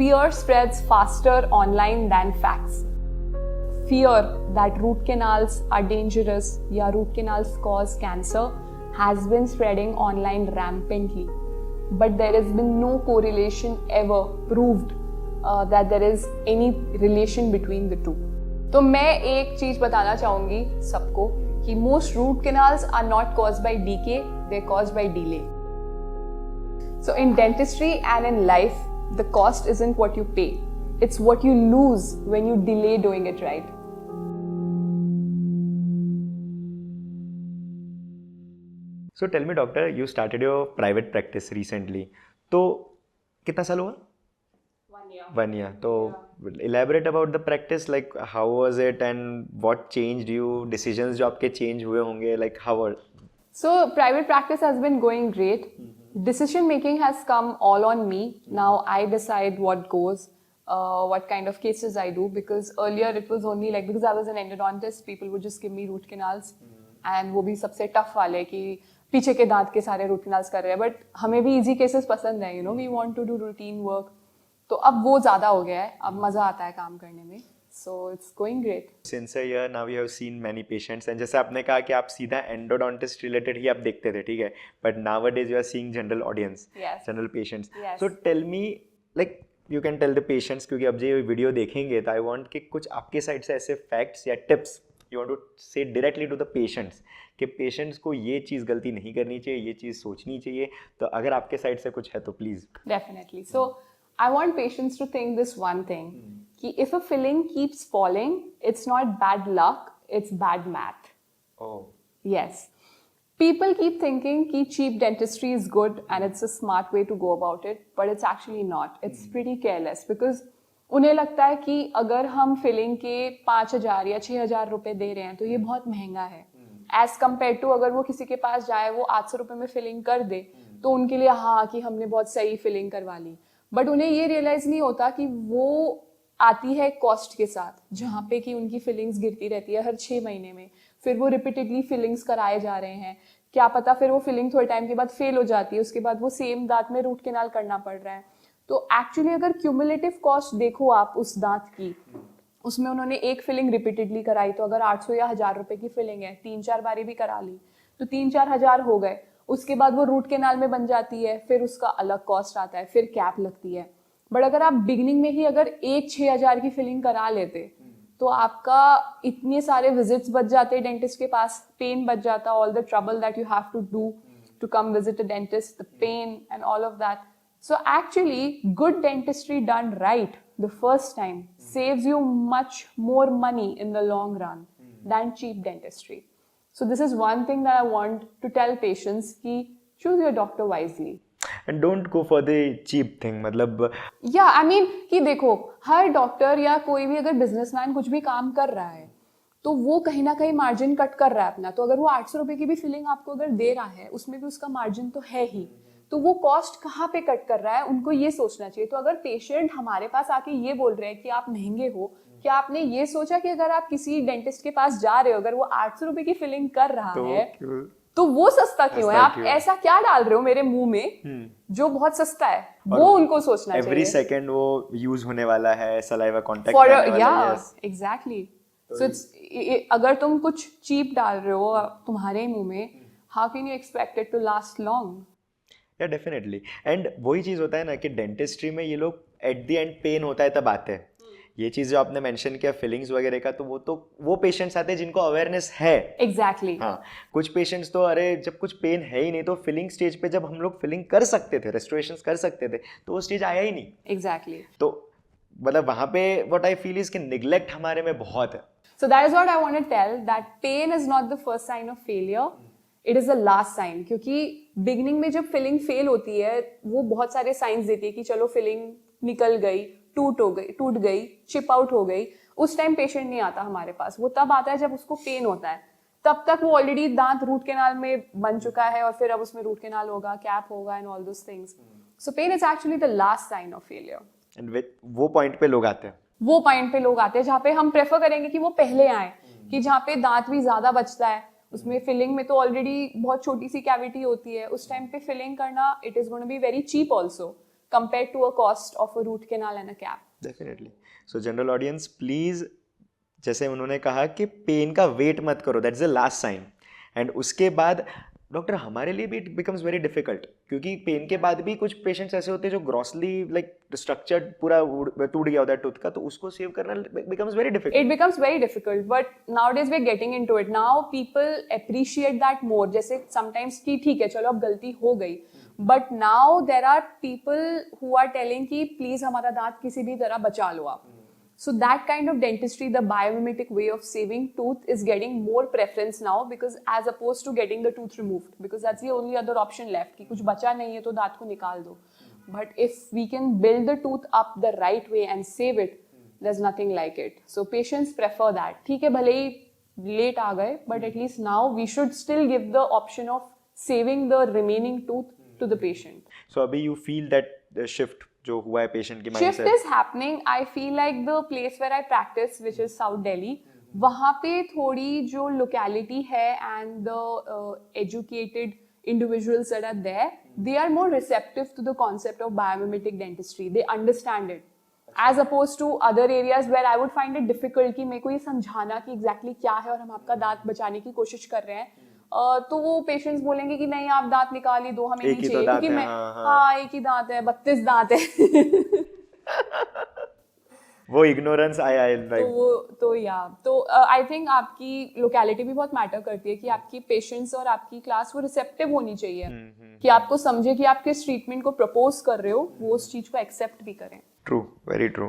fear spreads faster online than facts. Fear that root canals are dangerous या root canals cause cancer has been spreading online rampantly. But there has been no correlation ever proved that there is any relation between the two. तो मैं एक चीज बताना चाहूंगी सबको कि most root canals are not caused by decay, they're caused by delay. So in dentistry and in life, the cost isn't what you pay, it's what you lose when you delay doing it right. So tell me, doctor, you started your private practice recently. तो कितना साल हुआ? 1 year. 1 year. So elaborate about the practice, like how was it and what changed you? Decisions जो आपके change हुए होंगे, like how were? So private practice has been going great. Decision making has come all on me. Now I decide what goes, what kind of cases I do, because earlier it was only like, because I was an endodontist, people would just give me root canals and वो भी सबसे tough वाले कि पीछे के दांत के सारे root canals कर रहे हैं, but हमें भी easy cases पसंद है, you know, we want to do routine work. तो अब वो ज़्यादा हो गया है, अब मज़ा आता है काम करने में. So it's going great. Since a year now you have seen many patients, and जैसे आपने कहा कि आप सीधा endodontist related ही आप देखते थे, ठीक है, but nowadays you are seeing general audience, Yes. general patients. Yes. So tell me, like you can tell the patients, क्योंकि अब जो ये वीडियो देखेंगे तो I want कि कुछ आपके साइड से ऐसे facts या tips you want to say directly to the patients कि patients को ये चीज़ गलती नहीं करनी चाहिए, ये चीज़ सोचनी चाहिए. तो अगर आपके साइड से कुछ है तो please. Definitely. So I want patients to think this one thing, कि if a filling keeps falling, it's not bad luck, it's bad math. Oh. Yes. People keep thinking कि cheap dentistry is good and it's a smart way to go about it, but it's actually not. It's pretty careless because उन्हें लगता है कि अगर हम filling के 5,000 या 6,000 रुपए दे रहे हैं तो ये बहुत महंगा है. As compared to अगर वो किसी के पास जाए वो 800 रुपए में फिलिंग कर दे तो उनके लिए हाँ कि हमने बहुत सही फिलिंग करवा ली. बट उन्हें ये रियलाइज नहीं होता कि वो आती है कॉस्ट के साथ, जहाँ पे कि उनकी फिलिंग्स गिरती रहती है हर 6 महीने में. फिर वो रिपीटेडली फिलिंग्स कराए जा रहे हैं, क्या पता फिर वो फिलिंग थोड़े टाइम के बाद फेल हो जाती है, उसके बाद वो सेम दांत में रूट कैनाल करना पड़ रहा है. तो एक्चुअली अगर क्यूमुलेटिव कॉस्ट देखो आप उस दांत की, उसमें उन्होंने एक फिलिंग रिपीटेडली कराई, तो अगर 800 या 1,000 रुपए की फिलिंग है, 3-4 बारी भी करा ली तो 3-4 हज़ार हो गए. उसके बाद वो रूट कैनाल में बन जाती है, फिर उसका अलग कॉस्ट आता है, फिर कैप लगती है. बट अगर आप बिगिनिंग में ही अगर 6,000 की फिलिंग करा लेते तो आपका इतने सारे विजिट्स बच जाते डेंटिस्ट के पास, पेन बच जाता, all the trouble that you have to do to come visit a dentist, the pain and all of that. So actually good dentistry done right the first time saves you much more money in the long run than cheap dentistry. So this is one thing that I want to tell patients कि choose your doctor wisely. And don't go for the cheap thing. मतलब Yeah, I mean कि देखो हर doctor या कोई भी अगर businessman कुछ भी काम कर रहा है तो वो कहीं ना कहीं मार्जिन कट कर रहा है अपना. तो अगर वो 800 रुपए की भी फिलिंग आपको अगर दे रहा है, उसमें भी उसका मार्जिन तो है ही, तो वो कॉस्ट कहाँ पे कट कर रहा है, उनको ये सोचना चाहिए. तो अगर पेशेंट हमारे पास आके ये बोल रहे हैं कि आप महंगे हो, क्या आपने ये सोचा कि अगर आप किसी डेंटिस्ट के पास जा रहे हो, अगर वो 800 रुपए की फिलिंग कर रहा है तो वो सस्ता क्यों है? आप ऐसा क्या डाल रहे हो मेरे मुंह में जो बहुत सस्ता है, वो उनको सोचना चाहिए. एवरी सेकंड वो यूज होने वाला है, सलाइवा कांटेक्ट फॉर करने वाला है. एग्जैक्टली. सो इट्स अगर तुम कुछ चीप डाल रहे हो तुम्हारे मुंह में, how can you expect it to last long? Yeah definitely. And वही चीज़ होता है ना कि डेंटिस्ट्री में ये लोग एट द एंड पेन होता है तब आते हैं. ये चीज़ जो आपने मेंशन किया फिलिंग्स वगैरह का, तो वो पेशेंट्स आते हैं जिनको अवेयरनेस है. एग्जैक्टली. हाँ, कुछ पेशेंट्स तो अरे जब कुछ पेन है ही नहीं तो फिलिंग स्टेज पे जब हम लोग फिलिंग कर सकते थे, रेस्टोरेशंस कर सकते थे, तो वो स्टेज आया ही नहीं. एग्जैक्टली. तो मतलब वहाँ पे व्हाट आई फील इज कि निग्लेक्ट हमारे में बहुत है. So that is what I want to tell, that pain is not the first sign of failure, it is the last sign. क्योंकि beginning में जब फिलिंग फेल होती है वो बहुत सारे साइंस देती है कि चलो फिलिंग निकल गई, टूट गई, चिप आउट हो गई. उस टाइम पेशेंट नहीं आता हमारे पास, वो तब आता है जब उसको पेन होता है. तब तक वो ऑलरेडी दांत रूट कैनाल में बन चुका है और फिर अब उसमें रूट कैनाल होगा, कैप होगा and all those things. So pain is actually the last sign of failure. And with वो पॉइंट पे लोग आते हैं, वो पॉइंट पे लोग आते हैं जहाँ पे हम प्रेफर करेंगे कि वो पहले आए, कि जहाँ पे दांत भी ज्यादा बचता है, उसमें फिलिंग में तो ऑलरेडी बहुत छोटी सी कैविटी होती है, उस टाइम पे फिलिंग करना it is going to be very cheap also. compared to a cost of a root canal and a cap. Definitely. So general audience please, जैसे उन्होंने कहा कि पेन का वेट मत करो, that's the last sign. And उसके बाद doctor हमारे लिए भी इट बिकम्स वेरी डिफिकल्ट, क्योंकि पेन के बाद भी कुछ पेशेंट्स ऐसे होते हैं जो ग्रॉसली लाइक स्ट्रक्चर्ड पूरा टूट गया होता है टूथ का, तो उसको सेव करना becomes very difficult. It becomes very difficult, but nowadays we're getting into it. Now people appreciate that more. जैसे sometimes कि ठीक है चलो अब गलती हो गई, but now there are people who are telling कि please हमारा दांत किसी भी तरह बचा लो आप. So that kind of dentistry, the biomimetic way of saving tooth is getting more preference now, because as opposed to getting the tooth removed, because that's the only other option left कि कुछ बचा नहीं है तो दांत को निकाल दो. But if we can build the tooth up the right way and save it, there's nothing like it. So patients prefer that. ठीक है भले ही late आ गए, but at least now we should still give the option of saving the remaining tooth to the patient. So अभी you feel that the shift जो हुआ है patient की Shift mindset. is happening. I feel like the place where I practice, which is South Delhi, वहाँ पे थोड़ी जो locality है and the educated individuals that are there, they are more receptive to the concept of biomimetic dentistry. They understand it. As opposed to other areas where I would find it difficult कि मेरे को ये समझाना कि exactly क्या है और हम आपका दांत बचाने की कोशिश कर रहे हैं. तो वो पेशेंट्स बोलेंगे कि नहीं आप दांत निकाल ही दो, हमें एक नहीं ही तो चाहिए, दांत क्योंकि है, मैं हाँ. एक ही दांत है, 32 दांत है. वो इग्नोरेंस आया है तो लाइक. वो तो आई थिंक आपकी लोकेलिटी भी बहुत मैटर करती है कि आपकी पेशेंट्स और आपकी क्लास वो रिसेप्टिव होनी चाहिए कि आपको समझे कि आप किस ट्रीटमेंट को प्रपोज कर रहे हो, वो उस चीज को एक्सेप्ट भी करें. True, very true.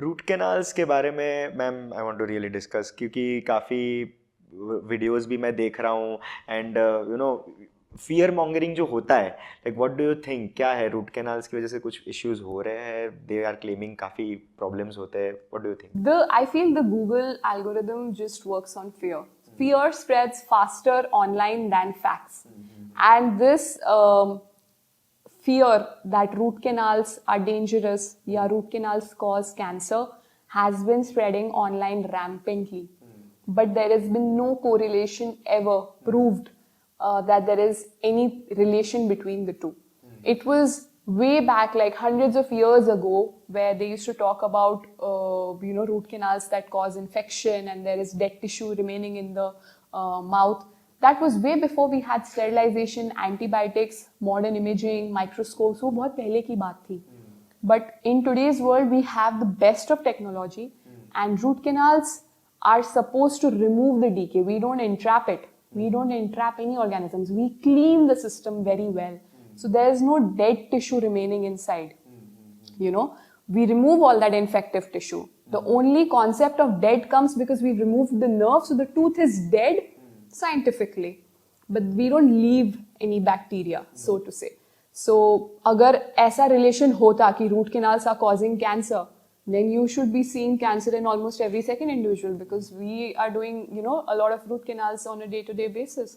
Root canals के बारे में ma'am I want to really discuss, क्योंकि काफ़ी वीडियोस भी मैं देख रहा हूँ and you know fear mongering जो होता है, like what do you think, क्या है रूट कैनाल्स की वजह से कुछ इश्यूज हो रहे हैं, दे आर क्लेमिंग काफ़ी प्रॉब्लम्स होते हैं, what do you think? I feel the Google algorithm just works on fear. Fear spreads faster online than facts. And this fear that root canals are dangerous, yeah, root canals cause cancer, has been spreading online rampantly. But there has been no correlation ever proved that there is any relation between the two. It was way back, like hundreds of years ago, where they used to talk about root canals that cause infection and there is dead tissue remaining in the mouth. That was way before we had sterilization, antibiotics, modern imaging, microscopes. वो बहुत पहले की बात थी. But in today's world, we have the best of technology, and root canals are supposed to remove the decay. We don't entrap it. We don't entrap any organisms. We clean the system very well. So there is no dead tissue remaining inside. You know, we remove all that infective tissue. The only concept of dead comes because we removed the nerve, so the tooth is dead scientifically. But we don't leave any bacteria, so to say. So अगर ऐसा relation होता कि root canals are causing cancer, then you should be seeing cancer in almost every second individual, because we are doing, a lot of root canals on a day-to-day basis.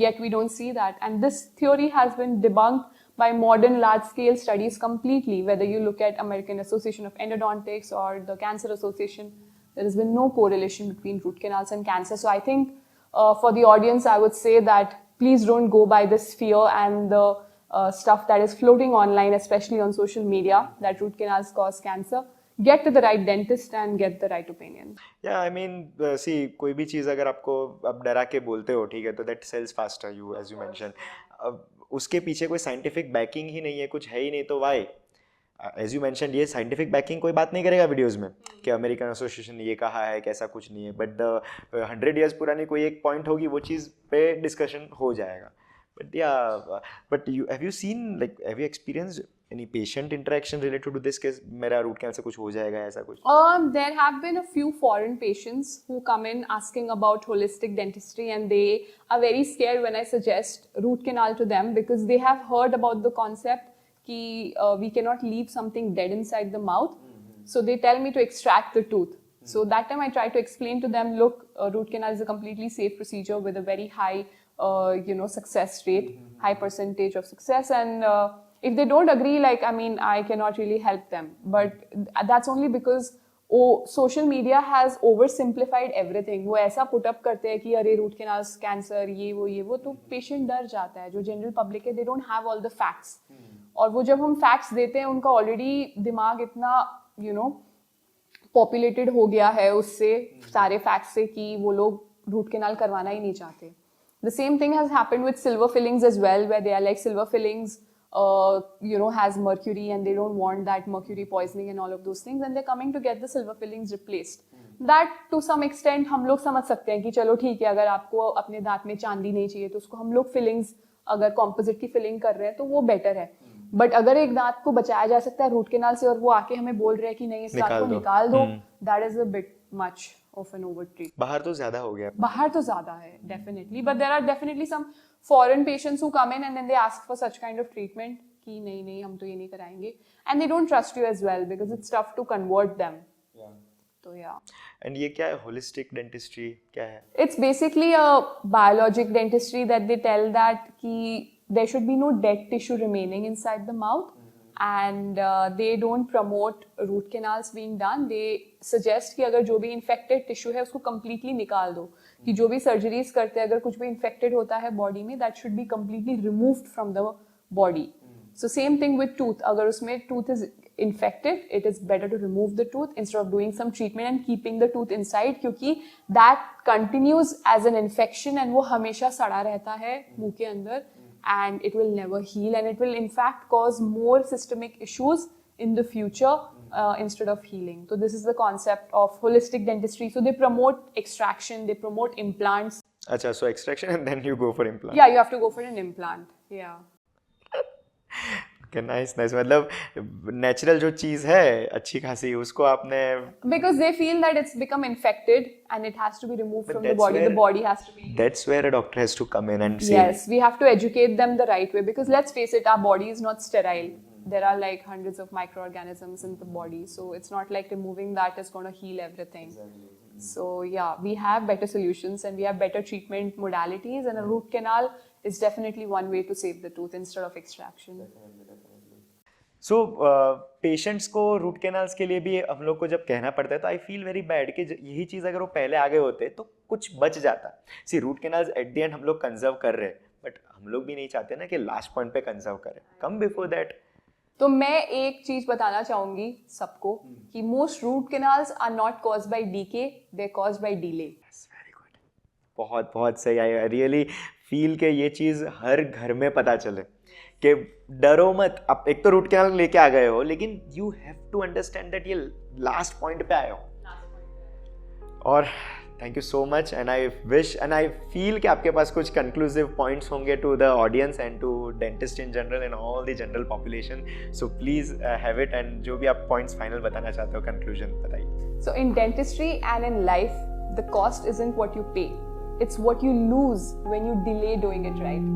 Yet we don't see that. And this theory has been debunked by modern large-scale studies completely. Whether you look at American Association of Endodontics or the Cancer Association, there has been no correlation between root canals and cancer. So I think for the audience, I would say that please don't go by this fear and the stuff that is floating online, especially on social media, that root canals cause cancer. Get to the right dentist and get the right opinion. Yeah, I mean, see, कोई भी चीज़ अगर आपको आप डरा के बोलते हो, ठीक है, तो that sells faster, as you mentioned. अब उसके पीछे कोई साइंटिफिक बैकिंग ही नहीं है, कुछ है ही नहीं, तो why? As you mentioned, ये साइंटिफिक बैकिंग कोई बात नहीं करेगा वीडियोस में कि अमेरिकन एसोसिएशन ने ये कहा है कि ऐसा कुछ नहीं है, बट द 100 years पुरानी कोई एक पॉइंट होगी, वो चीज़ पे डिस्कशन हो जाएगा. But yeah, but have you seen, like, have you experienced any patient interaction related to this case? मेरा root canal से कुछ हो जाएगा ऐसा कुछ? There have been a few foreign patients who come in asking about holistic dentistry, and they are very scared when I suggest root canal to them, because they have heard about the concept कि we cannot leave something dead inside the mouth. So they tell me to extract the tooth. So that time I try to explain to them, look, root canal is a completely safe procedure with a very high success rate, high percentage of success, and if they don't agree, like, I mean, I cannot really help them. But that's only because social media has oversimplified everything. वो ऐसा put up करते हैं कि अरे root canals cancer ये वो तो patient डर जाता है. जो general public है, they don't have all the facts. और वो जब हम फैक्ट्स देते हैं उनका ऑलरेडी दिमाग इतना पॉपुलेटेड हो गया है उससे सारे फैक्ट्स से कि वो लोग रूट कैनाल करवाना ही नहीं चाहते. The same thing has happened with silver fillings as well, where they are like silver fillings has mercury and they don't want that mercury poisoning and all of those things, and they're coming to get the silver fillings replaced. That to some extent हम लोग समझ सकते हैं कि चलो ठीक है, अगर आपको अपने दांत में चांदी नहीं चाहिए तो उसको हम लोग फिलिंग्स अगर कॉम्पोजिट की फिलिंग कर रहे हैं तो वो बेटर है. बट अगर एक दांत को बचाया जा सकता है रूट कैनाल से और वो आके हमें बोल रहे हैं कि नहीं इस दांत को निकाल दो, that is a bit much of an over treat. बाहर तो ज्यादा हो गया. बाहर तो ज्यादा है definitely, but there are definitely some foreign patients who come in and then they ask for such kind of treatment कि नहीं हम तो ये नहीं कराएंगे, and they don't trust you as well because it's tough to convert them. तो yeah. And ये क्या है होलिस्टिक डेंटिस्ट्री क्या है? It's basically a biologic dentistry that they tell that कि there should be no dead tissue remaining inside the mouth, and they don't promote root canals being done. They suggest कि अगर जो भी infected tissue है उसको completely निकाल दो, कि जो भी surgeries करते हैं अगर कुछ भी infected होता है body में that should be completely removed from the body. So same thing with tooth. अगर उसमें tooth is infected, it is better to remove the tooth instead of doing some treatment and keeping the tooth inside, क्योंकि that continues as an infection and वो हमेशा सड़ा रहता है मुंह के अंदर, and it will never heal and it will in fact cause more systemic issues in the future instead of healing. So this is the concept of holistic dentistry. So they promote extraction, they promote implants. अच्छा, so extraction and then you go for implant. Yeah, you have to go for an implant. Yeah. Okay, nice. मतलब natural जो चीज है अच्छी खासी उसको आपने because they feel that it's become infected and it has to be removed But from the that's body. where- The body has to be. that's where a doctor has to come in and say Yes, we have to educate them the right way because let's face it, our body is not sterile. There are like hundreds of microorganisms in the body, so it's not like removing that is going to heal everything. So yeah, we have better solutions and we have better treatment modalities, and a root canal is definitely one way to save the tooth instead of extraction. So patients को root canals के लिए भी हम लोग को जब कहना पड़ता है तो आई फील वेरी बैड कि यही चीज़ अगर वो पहले आगे होते तो कुछ बच जाता. See root canals at the end हम लोग कंजर्व कर रहे हैं, बट हम लोग भी नहीं चाहते ना कि लास्ट पॉइंट पे कंजर्व करें, कम बिफोर दैट. तो मैं एक चीज बताना चाहूंगी सबको कि most root canals are not caused by decay, they are caused by delay. Very good. बहुत बहुत सही. आई रियली फील के ये चीज़ हर घर में पता चले कि डरो मत. आप एक तो रूट कैनाल लेके आ गए हो, लेकिन you have to understand that ये लास्ट पॉइंट पे आए हो. और thank you so much, and I wish and I feel कि आपके पास कुछ कंक्लूसिव पॉइंट्स होंगे to the audience and to dentist in general and all the general population. So please have it, and जो भी आप पॉइंट्स फाइनल बताना चाहते हो कंक्लूजन बताइए. So in dentistry and in life, the cost isn't what you pay, it's what you lose when you delay doing it right.